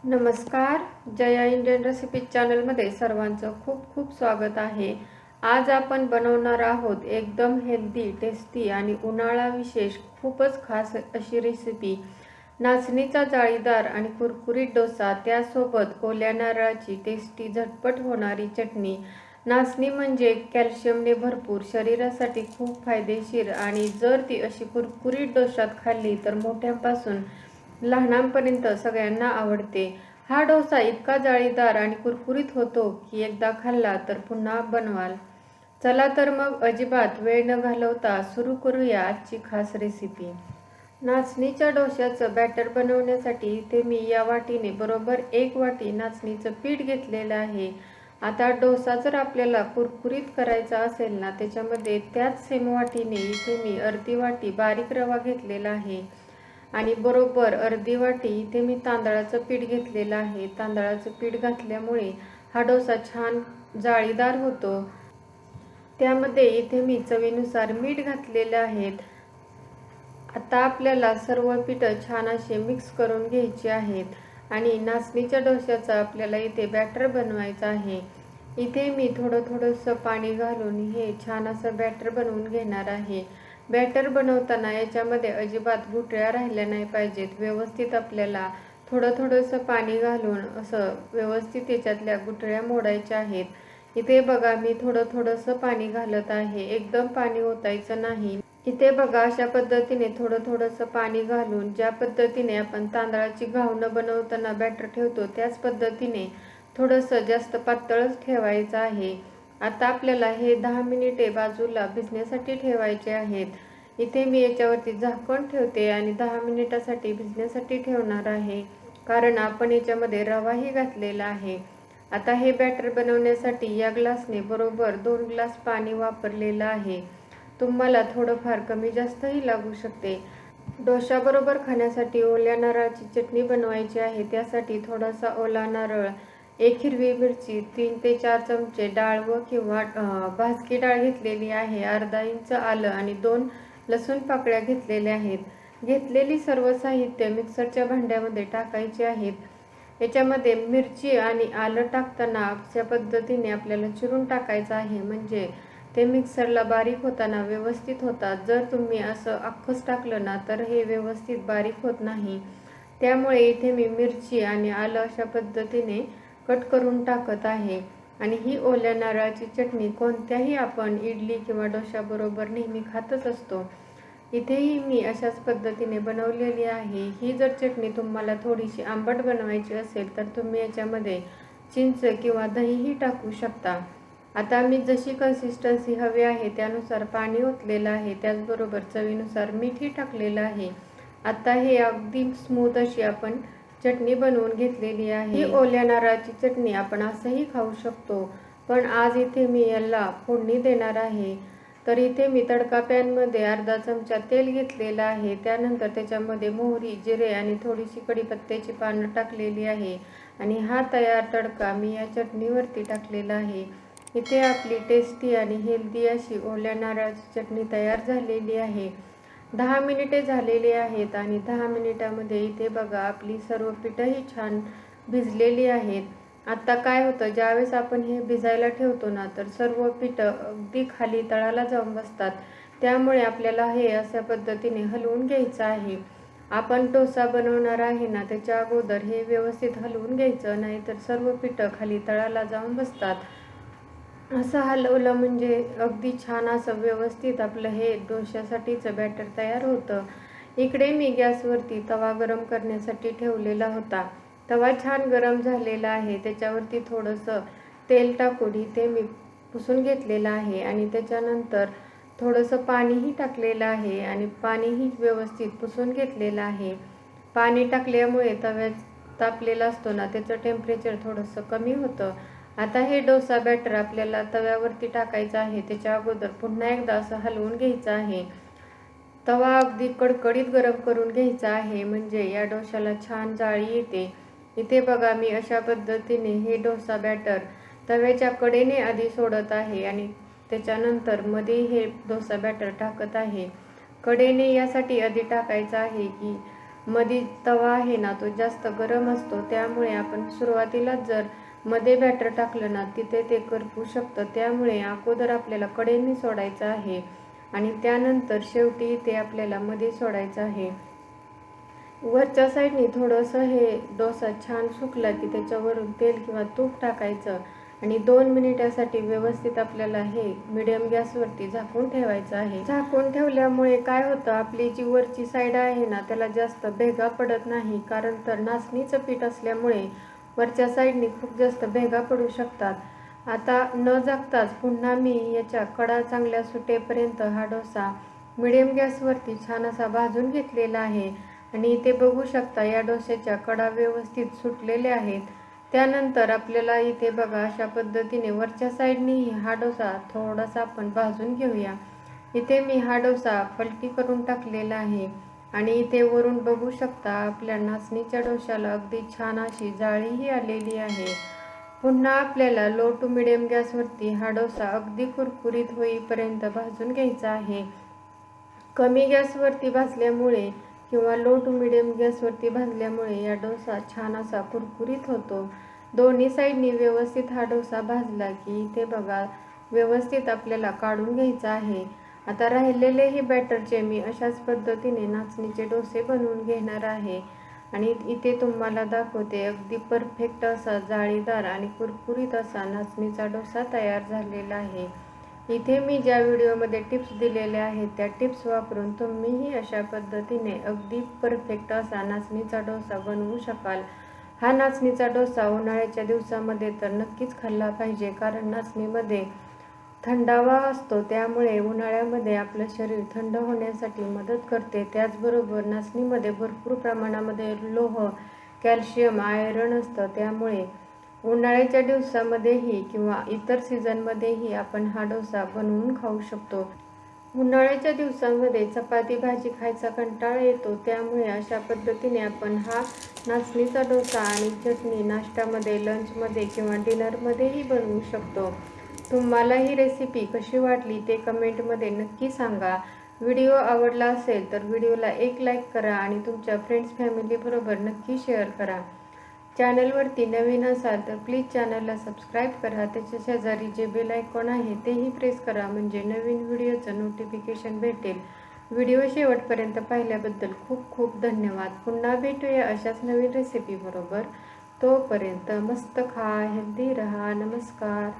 नमस्कार. Jaya Indian recipe चॅनलमध्ये सर्वांचं खूप खूप स्वागत आहे. आज आपण बनवणार आहोत एकदम हेल्दी, टेस्टी आणि उन्हाळा विशेष खूपच खास अशी रेसिपी. नाचणीचा जाळीदार आणि कुरकुरीत डोसा, त्यासोबत ओल्या नारळाची टेस्टी झटपट होणारी चटणी. नाचणी म्हणजे कॅल्शियमने भरपूर, शरीरासाठी खूप फायदेशीर आणि जर ती अशी कुरकुरीत डोशात खाल्ली तर मोठ्यांपासून लहानांपर्यंत सगळ्यांना आवडते. हा डोसा इतका जाळीदार आणि कुरकुरीत होतो की एकदा खाल्ला तर पुन्हा बनवाल. चला तर मग अजिबात वेळ न घालवता सुरू करूया आजची खास रेसिपी. नाचणीच्या डोश्याचं बॅटर बनवण्यासाठी इथे मी या वाटीने बरोबर 1 वाटी नाचणीचं पीठ घेतलेलं आहे. आता डोसा जर आपल्याला कुरकुरीत करायचा असेल ना, त्याच्यामध्ये त्याच सेम वाटीने इथे मी अर्धी वाटी बारीक रवा घेतलेला आहे आणि बरोबर अर्धी वाटी इथे मी तांदळाचं पीठ घेतलेलं आहे. तांदळाचं पीठ घातल्यामुळे हा डोसा छान जाळीदार होतो. त्यामध्ये इथे मी चवीनुसार मीठ घातलेले आहेत. आता आपल्याला सर्व पीठं छान असे मिक्स करून घ्यायचे आहेत आणि नाचणीच्या डोश्याचा आपल्याला इथे बॅटर बनवायचं आहे. इथे मी थोडंसं पाणी घालून हे छान असं बॅटर बनवून घेणार आहे. बॅटर बनवताना याच्यामध्ये अजिबात गुठळ्या राहिल्या नाही पाहिजेत. व्यवस्थित आपल्याला थोडंसं पाणी घालून असं व्यवस्थित याच्यातल्या गुठळ्या मोडायच्या आहेत. इथे बघा मी थोडंसं पाणी घालत आहे, एकदम पाणी ओतायचं नाही. इथे बघा अशा पद्धतीने थोडंसं पाणी घालून ज्या पद्धतीने आपण तांदळाची घावणं बनवताना बॅटर ठेवतो त्याच पद्धतीने थोडंसं जास्त पातळच ठेवायचं आहे. आता आपल्याला हे 10 मिनिटे बाजूला भिजण्यासाठी ठेवायचे आहेत. इथे मी याच्यावरती झाकण ठेवते आणि 10 मिनिटासाठी भिजण्यासाठी ठेवणार आहे, कारण आपण याच्यामध्ये रवाही घातलेला आहे. आता हे बॅटर बनवण्यासाठी या ग्लासने बरोबर 2 ग्लास पाणी वापरलेलं आहे. तुम्हाला थोडंफार कमी जास्तही लागू शकते. डोशाबरोबर खाण्यासाठी ओल्या नारळाची चटणी बनवायची आहे. त्यासाठी थोडासा ओला नारळ, 1 हिरवी मिरची, 3 ते 4 चमचे डाळ व किंवा भाजकी डाळ घेतलेली आहे, अर्धा इंच आलं आणि 2 लसूण पाकळ्या घेतलेल्या आहेत. घेतलेली सर्व साहित्य मिक्सरच्या भांड्यामध्ये टाकायचे आहेत. याच्यामध्ये मिरची आणि आलं टाकताना अशा पद्धतीने आपल्याला चिरून टाकायचं आहे, म्हणजे ते मिक्सरला बारीक होताना व्यवस्थित होतात. जर तुम्ही असं अख्खंच टाकलं ना तर हे व्यवस्थित बारीक होत नाही. त्यामुळे इथे मी मिरची आणि आलं अशा पद्धतीने कट करून टाकत आहे. आणि ही ओल्या नारळाची चटणी कोणत्याही आपण इडली किंवा डोशाबरोबर नेहमी खातच असतो. इथेही मी अशाच पद्धतीने बनवलेली आहे. ही जर चटणी तुम्हाला थोडीशी आंबट बनवायची असेल तर तुम्ही याच्यामध्ये चिंच किंवा दहीही टाकू शकता. आता मी जशी कन्सिस्टन्सी हवी आहे त्यानुसार पाणी ओतलेलं आहे, त्याचबरोबर चवीनुसार मीठही टाकलेलं आहे. आता हे अगदी स्मूथ अशी आपण चटणी बनवून घेतलेली आहे. ही ओल्या नारळाची चटणी आपण असंही खाऊ शकतो, पण आज इथे मी याला फोडणी देणार आहे. तर इथे मी तडका पॅनमध्ये अर्धा चमचा तेल घेतलेलं आहे. त्यानंतर त्याच्यामध्ये मोहरी, जिरे आणि थोडीशी कढीपत्त्याची पानं टाकलेली आहे आणि हा तयार तडका मी या चटणीवरती टाकलेला आहे. इथे आपली टेस्टी आणि हेल्दी अशी ओल्या नारळाची चटणी तयार झालेली आहे. 10 मिनिटे झालेली आहेत आणि 10 मिनिटामध्ये इथे बघा आपली सर्व पिठंही छान भिजलेली आहेत. आता काय होतं, ज्यावेळेस आपण हे भिजायला ठेवतो ना तर सर्व पिठं अगदी खाली तळाला जाऊन बसतात. त्यामुळे आपल्याला हे अशा पद्धतीने हलवून घ्यायचं आहे. आपण डोसा बनवणार आहे ना त्याच्या अगोदर हे व्यवस्थित हलवून घ्यायचं, नाहीतर सर्व पिठं खाली तळाला जाऊन बसतात. असं हलवलं म्हणजे अगदी छान असं व्यवस्थित आपलं हे डोश्यासाठीचं बॅटर तयार होतं. इकडे मी गॅसवरती तवा गरम करण्यासाठी ठेवलेला होता. तवा छान गरम झालेला आहे. त्याच्यावरती थोडंसं तेल टाकून इथे मी पुसून घेतलेलं आहे आणि त्याच्यानंतर थोडंसं पाणीही टाकलेलं आहे आणि पाणीही व्यवस्थित पुसून घेतलेलं आहे. पाणी टाकल्यामुळे तव्यात तापलेला असतो ना त्याचं टेम्परेचर थोडंसं कमी होतं. आता हे डोसा बॅटर आपल्याला तव्यावरती टाकायचं आहे. त्याच्या अगोदर पुन्हा एकदा असं हलवून घ्यायचं आहे. तवा अगदी कडकडीत गरम करून घ्यायचा आहे, म्हणजे या डोशाला छान जाळी येते. इथे बघा मी अशा पद्धतीने हे डोसा बॅटर तव्याच्या कडेने आधी सोडत आहे आणि त्याच्यानंतर मध्ये हे डोसा बॅटर टाकत आहे. कडेने यासाठी आधी टाकायचं आहे की मध्ये तवा आहे ना तो जास्त गरम असतो, त्यामुळे आपण सुरुवातीलाच जर मध्ये बॅटर टाकलं ना तिथे ते करपू शकतं. त्यामुळे अगोदर आपल्याला कडेने सोडायचं आहे आणि त्यानंतर शेवटी ते आपल्याला मध्ये सोडायचं आहे. वरच्या साईडने थोडंसं हे डोसा छान सुकला की त्याच्यावरून तेल किंवा तूप टाकायचं आणि 2 मिनिटासाठी व्यवस्थित आपल्याला हे मिडियम गॅसवरती झाकून ठेवायचं आहे. झाकून ठेवल्यामुळे काय होतं, आपली जी वरची साईड आहे ना त्याला जास्त भेगा पडत नाही, कारण तर नाचणीचं पीठ असल्यामुळे वरच्या साईडने खूप जास्त भेगा पडू शकतात. आता न झाकताच पुन्हा मी याच्या कडा चांगल्या सुटेपर्यंत हा डोसा मिडियम गॅसवरती छान असा भाजून घेतलेला आहे आणि इथे बघू शकता या डोश्याच्या कडा व्यवस्थित सुटलेल्या आहेत. त्यानंतर आपल्याला इथे बघा अशा पद्धतीने वरच्या साईडनेही हा डोसा थोडासा आपण भाजून घेऊया. इथे मी हा डोसा पलटी करून टाकलेला आहे आणि इथे वरून बघू शकता आपल्या नाचणीच्या डोश्याला अगदी छान अशी जाळीही आलेली आहे. पुन्हा आपल्याला लो टू मिडियम गॅसवरती हा डोसा अगदी कुरकुरीत होईपर्यंत भाजून घ्यायचा आहे. कमी गॅसवरती भाजल्यामुळे किंवा लो टू मिडियम गॅसवरती भाजल्यामुळे या डोसा छान असा कुरकुरीत होतो. दोन्ही साईडनी व्यवस्थित हा डोसा भाजला की इथे बघा व्यवस्थित आपल्याला काढून घ्यायचा आहे. आता राहिलेले हे बॅटरचे मी अशाच पद्धतीने नाचणीचे डोसे बनवून घेणार आहे आणि इथे तुम्हाला दाखवते अगदी परफेक्ट असा जाळीदार आणि कुरकुरीत असा नाचणीचा डोसा तयार झालेला आहे. इथे मी ज्या व्हिडिओमध्ये टिप्स दिलेल्या आहेत त्या टिप्स वापरून तुम्हीही अशा पद्धतीने अगदी परफेक्ट असा नाचणीचा डोसा बनवू शकाल. हा नाचणीचा डोसा उन्हाळ्याच्या दिवसामध्ये तर नक्कीच खाल्ला पाहिजे, कारण नाचणीमध्ये थंडावा असतो, त्यामुळे उन्हाळ्यामध्ये आपलं शरीर थंड होण्यासाठी मदत करते. त्याचबरोबर नाचणीमध्ये भरपूर प्रमाणामध्ये लोह, कॅल्शियम, आयरन असतं, त्यामुळे उन्हाळ्याच्या दिवसामध्येही किंवा इतर सीझनमध्येही आपण हा डोसा बनवून खाऊ शकतो. उन्हाळ्याच्या दिवसांमध्ये चपाती भाजी खायचा कंटाळा येतो, त्यामुळे अशा पद्धतीने आपण हा नाचणीचा डोसा आणि चटणी नाश्त्यामध्ये, लंचमध्ये किंवा डिनरमध्येही बनवू शकतो. तुम्हाला ही रेसिपी कशी वाटली ते कमेंटमध्ये नक्की सांगा. व्हिडिओ आवडला असेल तर व्हिडिओला एक लाईक करा आणि तुमच्या फ्रेंड्स फॅमिलीबरोबर नक्की शेअर करा. चॅनलवरती नवीन असाल तर प्लीज चॅनलला सबस्क्राईब करा. त्याच्या शेजारी जे बेल आयकॉन आहे तेही प्रेस करा, म्हणजे नवीन व्हिडिओचं नोटिफिकेशन भेटेल. व्हिडिओ शेवटपर्यंत पाहिल्याबद्दल खूप खूप धन्यवाद. पुन्हा भेटूया अशाच नवीन रेसिपीबरोबर. तोपर्यंत मस्त खा, हेल्दी रहा. नमस्कार.